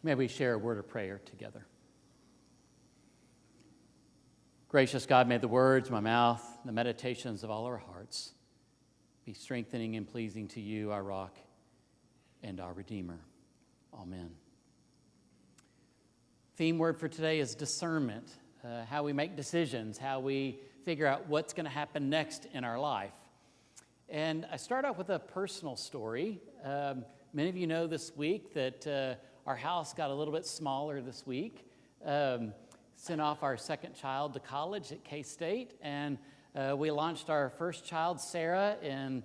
May we share a word of prayer together. Gracious God, may the words of my mouth, the meditations of all our hearts be strengthening and pleasing to you, our rock and our Redeemer. Amen. Theme word for today is discernment, how we make decisions, how we figure out what's going to happen next in our life. And I start off with a personal story. Many of you know this week that our house got a little bit smaller this week. Sent off our second child to college at K-State, and we launched our first child, Sarah, in,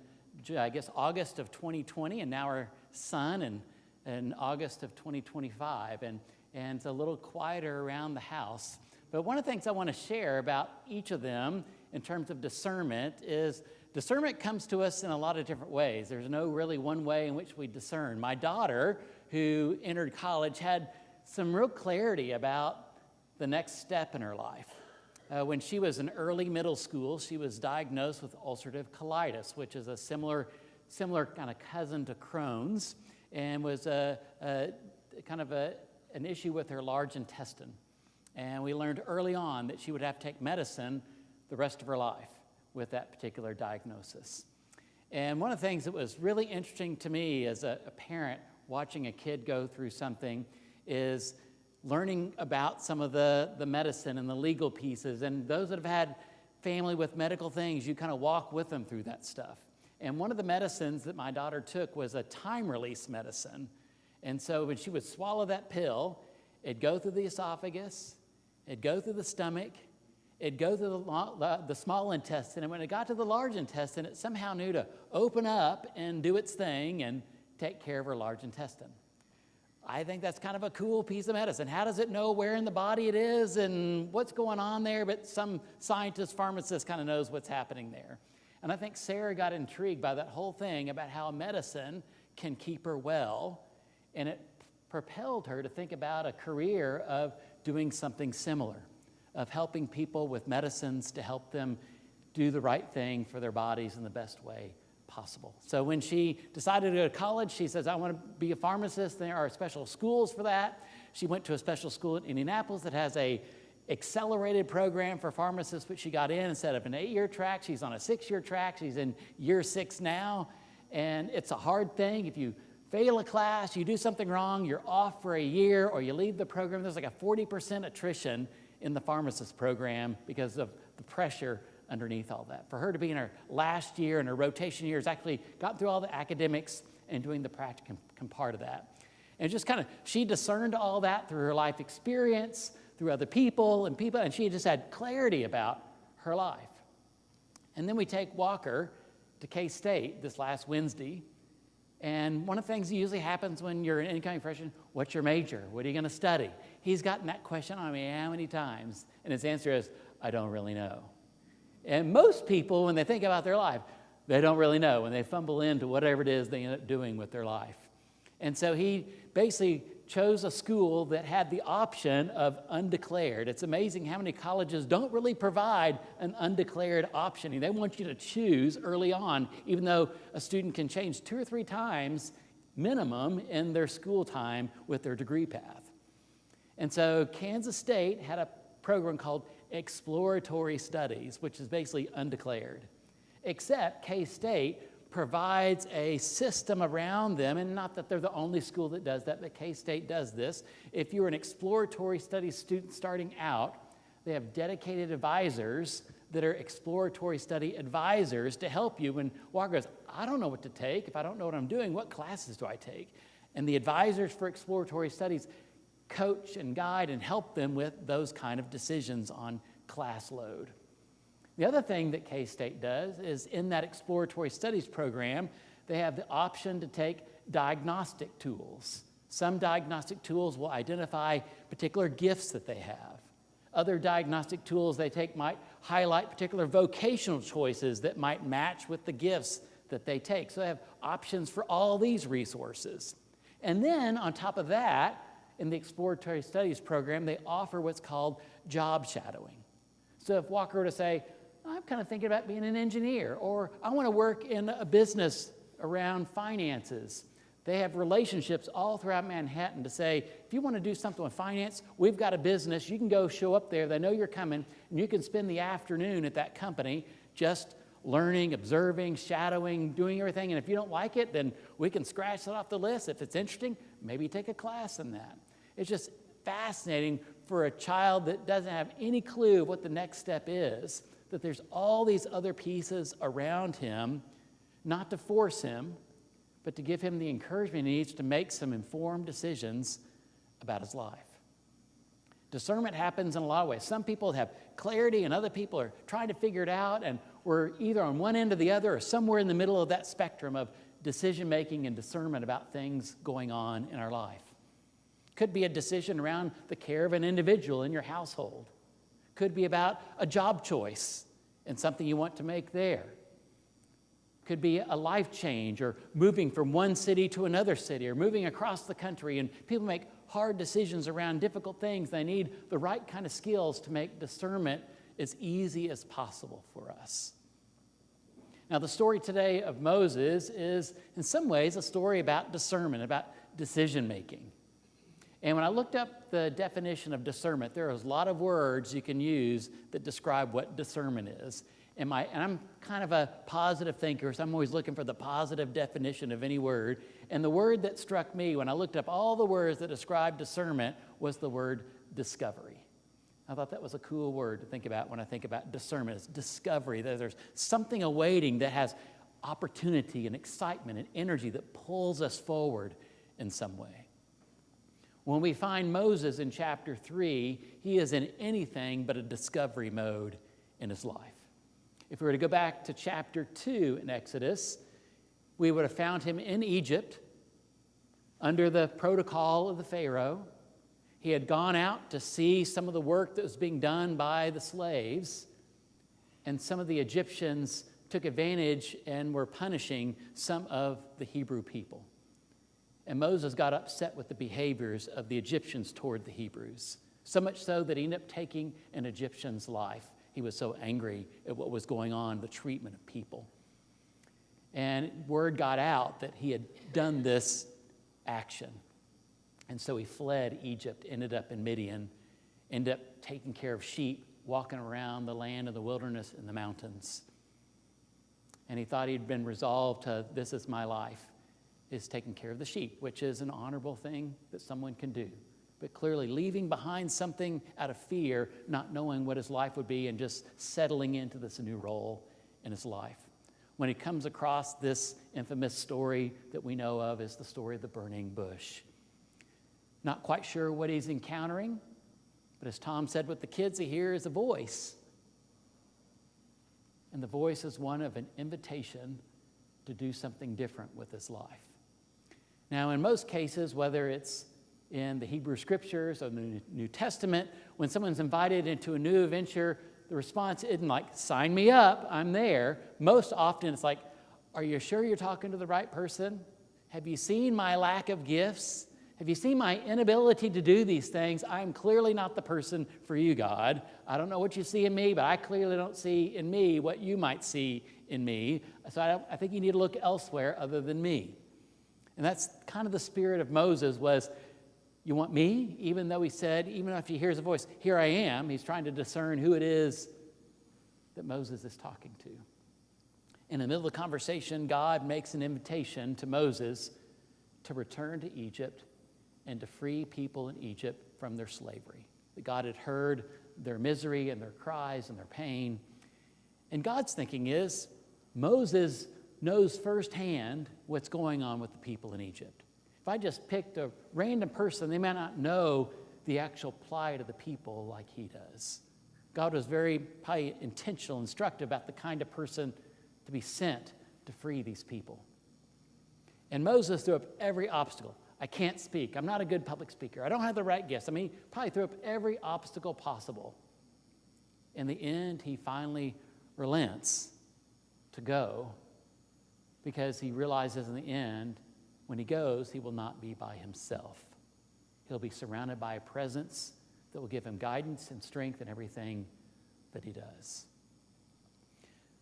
August of 2020, and now our son in August of 2025, and it's a little quieter around the house. But one of the things I want to share about each of them in terms of discernment is discernment comes to us in a lot of different ways. There's no really one way in which we discern. My daughter, who entered college, had some real clarity about the next step in her life. When she was in early middle school, she was diagnosed with ulcerative colitis, which is a similar kind of cousin to Crohn's, and was an issue with her large intestine. And we learned early on that she would have to take medicine the rest of her life with that particular diagnosis. And one of the things that was really interesting to me as a parent watching a kid go through something is learning about some of the medicine and the legal pieces. And those that have had family with medical things, you kind of walk with them through that stuff. And one of the medicines that my daughter took was a time-release medicine. And so when she would swallow that pill, it'd go through the esophagus, it'd go through the stomach, it'd go through the small intestine, and when it got to the large intestine, it somehow knew to open up and do its thing and take care of her large intestine. I think that's kind of a cool piece of medicine. How does it know where in the body it is and what's going on there? But some scientist, pharmacist kind of knows what's happening there. And I think Sarah got intrigued by that whole thing about how medicine can keep her well, and it propelled her to think about a career of doing something similar, of helping people with medicines to help them do the right thing for their bodies in the best way possible. So when she decided to go to college, she says, I want to be a pharmacist. There are special schools for that. She went to a special school in Indianapolis that has a accelerated program for pharmacists, which she got in instead of an 8-year track. She's on a 6-year track. She's in year 6 now. And it's a hard thing. If you fail a class, you do something wrong, you're off for a year, or you leave the program. There's like a 40% attrition in the pharmacist program because of the pressure underneath all that. For her to be in her last year and her rotation years, actually got through all the academics and doing the practicum part of that. And just kind of, she discerned all that through her life experience, through other people, and she just had clarity about her life. And then we take Walker to K-State this last Wednesday. And one of the things that usually happens when you're an incoming freshman, what's your major? What are you going to study? He's gotten that question on me how many times? And his answer is, I don't really know. And most people, when they think about their life, they don't really know when they fumble into whatever it is they end up doing with their life. And so he basically chose a school that had the option of undeclared. It's amazing how many colleges don't really provide an undeclared option. They want you to choose early on, even though a student can change 2 or 3 times minimum in their school time with their degree path. And so Kansas State had a program called Exploratory Studies, which is basically undeclared, except K-State provides a system around them, and not that they're the only school that does that, but K-State does this. If you're an exploratory studies student starting out, they have dedicated advisors that are exploratory study advisors to help you when Walker goes, I don't know what to take. If I don't know what I'm doing, what classes do I take? And the advisors for exploratory studies coach and guide and help them with those kind of decisions on class load. The other thing that K-State does is in that exploratory studies program, they have the option to take diagnostic tools. Some diagnostic tools will identify particular gifts that they have. Other diagnostic tools they take might highlight particular vocational choices that might match with the gifts that they take. So they have options for all these resources. And then on top of that, in the exploratory studies program, they offer what's called job shadowing. So if Walker were to say, I'm kind of thinking about being an engineer, or I want to work in a business around finances, They have relationships all throughout Manhattan to say, if you want to do something with finance, we've got a business. You can go show up there. They know you're coming, and you can spend the afternoon at that company just learning, observing, shadowing, doing everything. And if you don't like it, then we can scratch it off the list. If it's interesting, maybe take a class in that. It's just fascinating for a child that doesn't have any clue what the next step is, that there's all these other pieces around him, not to force him, but to give him the encouragement he needs to make some informed decisions about his life. Discernment happens in a lot of ways. Some people have clarity and other people are trying to figure it out, and we're either on one end or the other or somewhere in the middle of that spectrum of decision-making and discernment about things going on in our life. Could be a decision around the care of an individual in your household. Could be about a job choice and something you want to make there. Could be a life change or moving from one city to another city or moving across the country, and people make hard decisions around difficult things. They need the right kind of skills to make discernment as easy as possible for us. Now, the story today of Moses is in some ways a story about discernment, about decision making. And when I looked up the definition of discernment, there is a lot of words you can use that describe what discernment is. And I'm kind of a positive thinker, so I'm always looking for the positive definition of any word. And the word that struck me when I looked up all the words that describe discernment was the word discovery. I thought that was a cool word to think about when I think about discernment. It's discovery, that there's something awaiting that has opportunity and excitement and energy that pulls us forward in some way. When we find Moses in chapter 3, he is in anything but a discovery mode in his life. If we were to go back to chapter 2 in Exodus, we would have found him in Egypt under the protocol of the Pharaoh. He had gone out to see some of the work that was being done by the slaves, and some of the Egyptians took advantage and were punishing some of the Hebrew people. And Moses got upset with the behaviors of the Egyptians toward the Hebrews, so much so that he ended up taking an Egyptian's life. He was so angry at what was going on, the treatment of people. And word got out that he had done this action. And so he fled Egypt, ended up in Midian, ended up taking care of sheep, walking around the land of the wilderness and the mountains. And he thought he'd been resolved to, this is my life, is taking care of the sheep, which is an honorable thing that someone can do. But clearly leaving behind something out of fear, not knowing what his life would be, and just settling into this new role in his life. When he comes across this infamous story that we know of as the story of the burning bush. Not quite sure what he's encountering, but as Tom said with the kids, he hears a voice. And the voice is one of an invitation to do something different with his life. Now, in most cases, whether it's in the Hebrew Scriptures or the New Testament, when someone's invited into a new adventure, the response isn't like, sign me up, I'm there. Most often it's like, are you sure you're talking to the right person? Have you seen my lack of gifts? Have you seen my inability to do these things? I'm clearly not the person for you, God. I don't know what you see in me, but I clearly don't see in me what you might see in me. So I think you need to look elsewhere other than me. And that's kind of the spirit of Moses was, you want me? Even though he said, even if he hears a voice, here I am, he's trying to discern who it is that Moses is talking to. In the middle of the conversation, God makes an invitation to Moses to return to Egypt and to free people in Egypt from their slavery. That God had heard their misery and their cries and their pain. And God's thinking is, Moses knows firsthand what's going on with the people in Egypt. If I just picked a random person, they might not know the actual plight of the people like he does. God was very probably intentional, instructive about the kind of person to be sent to free these people. And Moses threw up every obstacle. I can't speak. I'm not a good public speaker. I don't have the right gifts. I mean, he probably threw up every obstacle possible. In the end, he finally relents to go because he realizes in the end, when he goes, he will not be by himself. He'll be surrounded by a presence that will give him guidance and strength in everything that he does.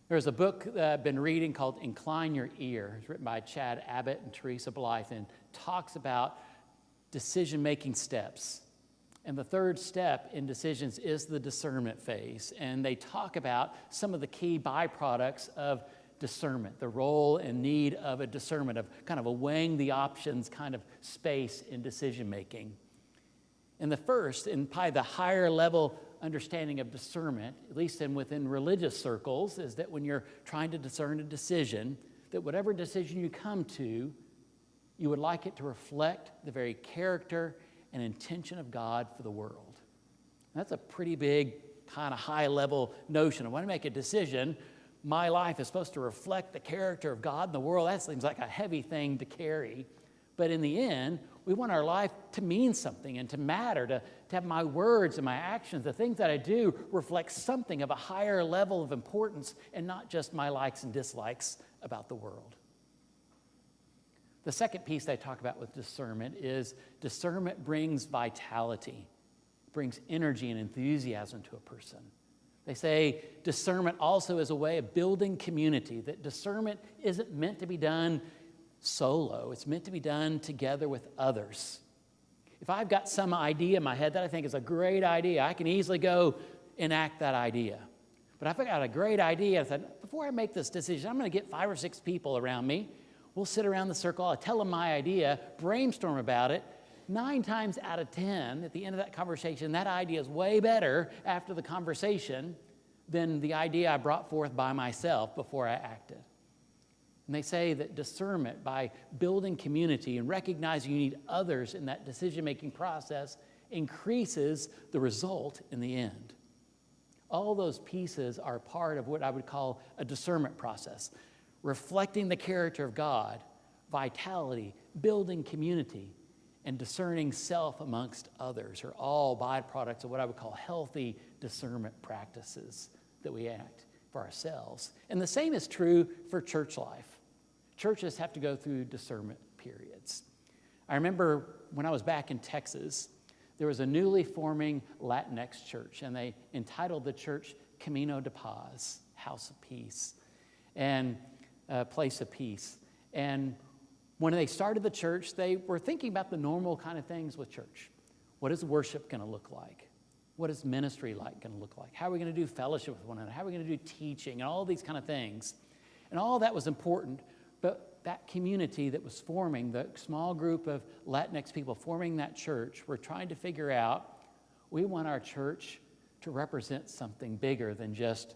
There's a book that I've been reading called Incline Your Ear. It's written by Chad Abbott and Teresa Blythe and talks about decision-making steps. And the third step in decisions is the discernment phase. And they talk about some of the key byproducts of discernment, the role and need of a discernment, of kind of a weighing the options kind of space in decision-making. And the first, and probably the higher level understanding of discernment, at least within religious circles, is that when you're trying to discern a decision, that whatever decision you come to, you would like it to reflect the very character and intention of God for the world. And that's a pretty big, kind of high-level notion. When I make a decision, my life is supposed to reflect the character of God in the world. That seems like a heavy thing to carry. But in the end, we want our life to mean something and to matter, to have my words and my actions, the things that I do, reflect something of a higher level of importance and not just my likes and dislikes about the world. The second piece they talk about with discernment is discernment brings vitality, brings energy and enthusiasm to a person. They say discernment also is a way of building community, that discernment isn't meant to be done solo. It's meant to be done together with others. If I've got some idea in my head that I think is a great idea, I can easily go enact that idea. But if I got a great idea, I said, before I make this decision, I'm going to get 5 or 6 people around me. We'll sit around the circle, I'll tell them my idea, brainstorm about it. 9 times out of 10, at the end of that conversation, that idea is way better after the conversation than the idea I brought forth by myself before I acted. And they say that discernment, by building community and recognizing you need others in that decision-making process, increases the result in the end. All those pieces are part of what I would call a discernment process. Reflecting the character of God, vitality, building community, and discerning self amongst others are all byproducts of what I would call healthy discernment practices that we act for ourselves. And the same is true for church life. Churches have to go through discernment periods. I remember when I was back in Texas, there was a newly forming Latinx church, and they entitled the church Camino de Paz, House of Peace, and Place of Peace. And when they started the church, they were thinking about the normal kind of things with church. What is worship going to look like? What is ministry going to look like? How are we going to do fellowship with one another? How are we going to do teaching and all these kind of things? And all that was important, but that community that was forming, the small group of Latinx people forming that church, were trying to figure out, we want our church to represent something bigger than just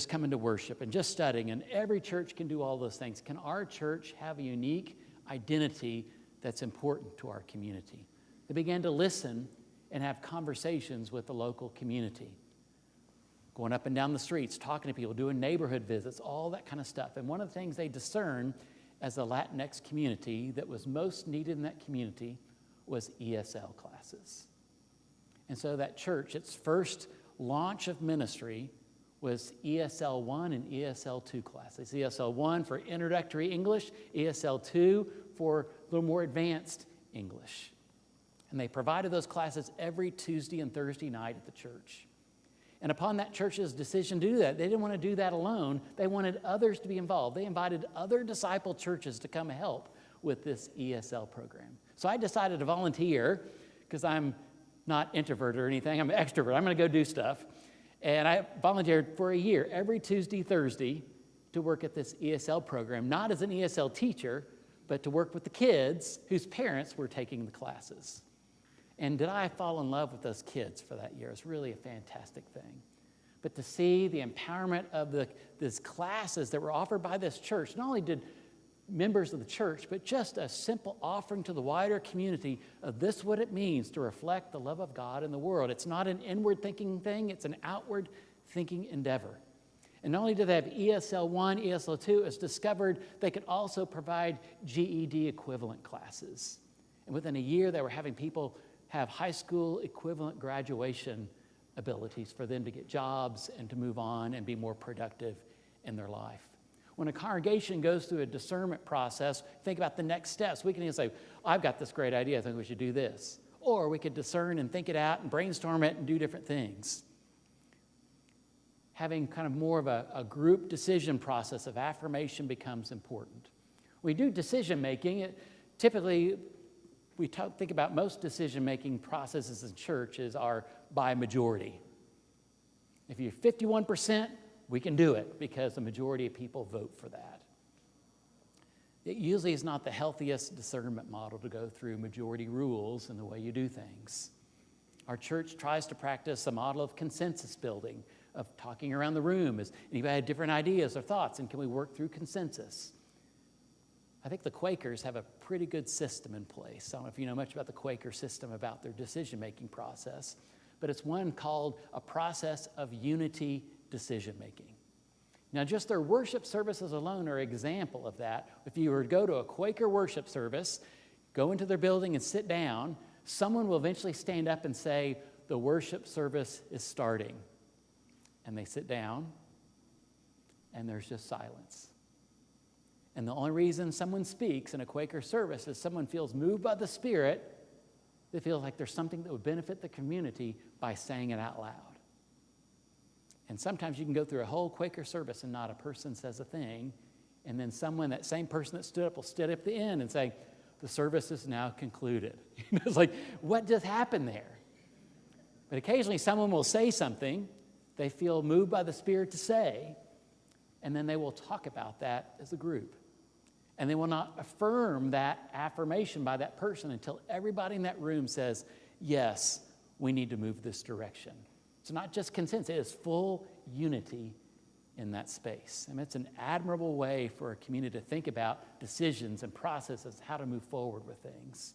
coming to worship and just studying, and every church can do all those things. Can our church have a unique identity that's important to our community? They began to listen and have conversations with the local community, going up and down the streets, talking to people, doing neighborhood visits, all that kind of stuff. And one of the things they discerned as the Latinx community that was most needed in that community was ESL classes. And so that church, its first launch of ministry, was ESL 1 and ESL 2 classes. ESL 1 for introductory English, ESL 2 for a little more advanced English. And they provided those classes every Tuesday and Thursday night at the church. And upon that church's decision to do that, they didn't want to do that alone. They wanted others to be involved. They invited other disciple churches to come help with this ESL program. So I decided to volunteer, because I'm not introverted or anything. I'm an extrovert. I'm going to go do stuff. And I volunteered for a year, every Tuesday, Thursday, to work at this ESL program, not as an ESL teacher, but to work with the kids whose parents were taking the classes. And did I fall in love with those kids for that year? It's really a fantastic thing. But to see the empowerment of these classes that were offered by this church, not only did members of the church, but just a simple offering to the wider community of this what it means to reflect the love of God in the world. It's not an inward thinking thing, it's an outward thinking endeavor. And not only did they have ESL 1, ESL 2, it's discovered they could also provide GED equivalent classes. And within a year, they were having people have high school equivalent graduation abilities for them to get jobs and to move on and be more productive in their life. When a congregation goes through a discernment process, think about the next steps. We can either say, I've got this great idea, I think we should do this. Or we could discern and think it out and brainstorm it and do different things. having kind of more of a group decision process of affirmation becomes important. We do decision making. Typically, we think about most decision making processes in churches are by majority. If you're 51%, we can do it because the majority of people vote for that. It usually is not the healthiest discernment model to go through majority rules in the way you do things. Our church tries to practice a model of consensus building, of talking around the room. Is anybody had different ideas or thoughts, and can we work through consensus? I think the Quakers have a pretty good system in place. I don't know if you know much about the Quaker system, about their decision-making process, but it's one called a process of unity decision-making. Now, just their worship services alone are an example of that. If you were to go to a Quaker worship service, go into their building and sit down, someone will eventually stand up and say, the worship service is starting. And they sit down, and there's just silence. And the only reason someone speaks in a Quaker service is someone feels moved by the Spirit. They feel like there's something that would benefit the community by saying it out loud. And sometimes you can go through a whole Quaker service and not a person says a thing, and then that same person that stood up will stand up at the end and say, the service is now concluded. It's like, what just happened there? But occasionally someone will say something they feel moved by the Spirit to say, and then they will talk about that as a group. And they will not affirm that affirmation by that person until everybody in that room says, yes, we need to move this direction. It's not just consensus, it is full unity in that space. And it's an admirable way for a community to think about decisions and processes, how to move forward with things.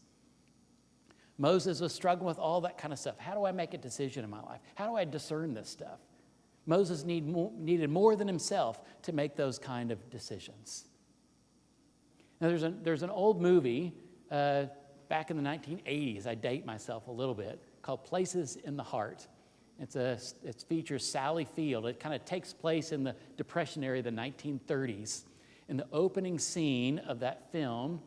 Moses was struggling with all that kind of stuff. How do I make a decision in my life? How do I discern this stuff? Moses needed more than himself to make those kind of decisions. Now, there's an old movie back in the 1980s, I date myself a little bit, called Places in the Heart. It features Sally Field. It kind of takes place in the Depression era of the 1930s. And the opening scene of that film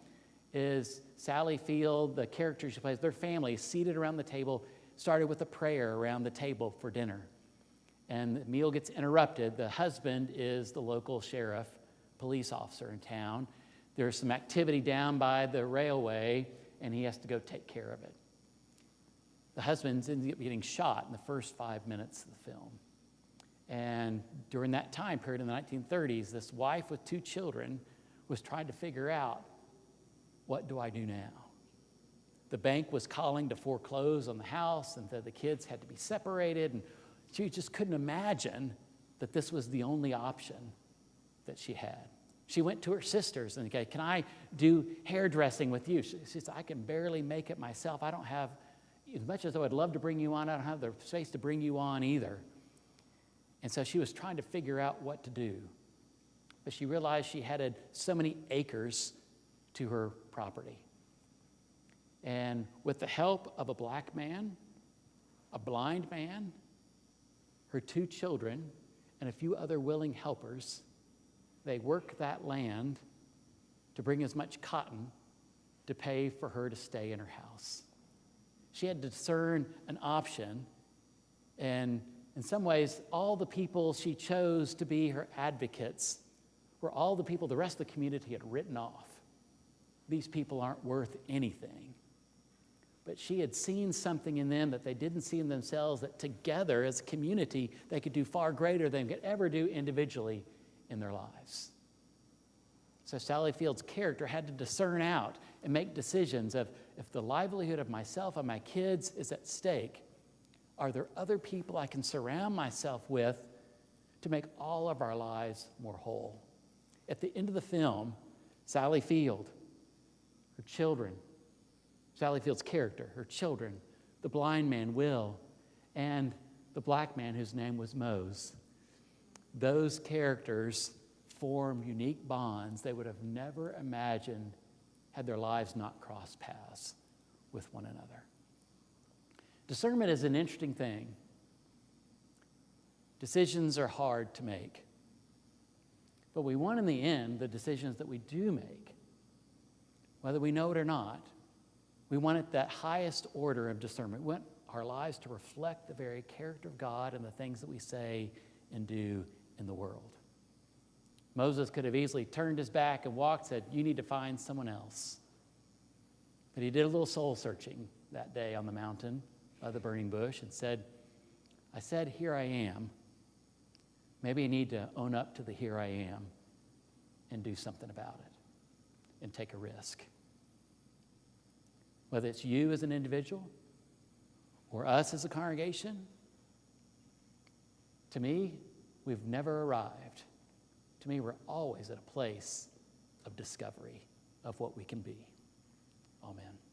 is Sally Field, the character she plays, their family seated around the table, started with a prayer around the table for dinner. And the meal gets interrupted. The husband is the local sheriff, police officer in town. There's some activity down by the railway, and he has to go take care of it. The husband ends up getting shot in the first 5 minutes of the film. And during that time period in the 1930s, this wife with 2 children was trying to figure out, what do I do now? The bank was calling to foreclose on the house, and the kids had to be separated, and she just couldn't imagine that this was the only option that she had. She went to her sisters and said, can I do hairdressing with you? She said, I can barely make it myself. I don't have, as much as I would love to bring you on, I don't have the space to bring you on either. And so she was trying to figure out what to do. But she realized she had so many acres to her property. And with the help of a black man, a blind man, her 2 children, and a few other willing helpers, they worked that land to bring as much cotton to pay for her to stay in her house. She had to discern an option, and in some ways, all the people she chose to be her advocates were all the people the rest of the community had written off. These people aren't worth anything. But she had seen something in them that they didn't see in themselves, that together as a community, they could do far greater than they could ever do individually in their lives. So Sally Field's character had to discern out and make decisions of, if the livelihood of myself and my kids is at stake, are there other people I can surround myself with to make all of our lives more whole? At the end of the film, Sally Field, her children, Sally Field's character, her children, the blind man, Will, and the black man whose name was Mose, those characters form unique bonds they would have never imagined had their lives not crossed paths with one another. Discernment is an interesting thing. Decisions are hard to make. But we want in the end the decisions that we do make, whether we know it or not. We want at that highest order of discernment. We want our lives to reflect the very character of God and the things that we say and do in the world. Moses could have easily turned his back and walked, said, you need to find someone else. But he did a little soul searching that day on the mountain by the burning bush and said, I said, here I am. Maybe I need to own up to the here I am and do something about it and take a risk. Whether it's you as an individual or us as a congregation, to me, we've never arrived. To me, we're always at a place of discovery of what we can be. Amen.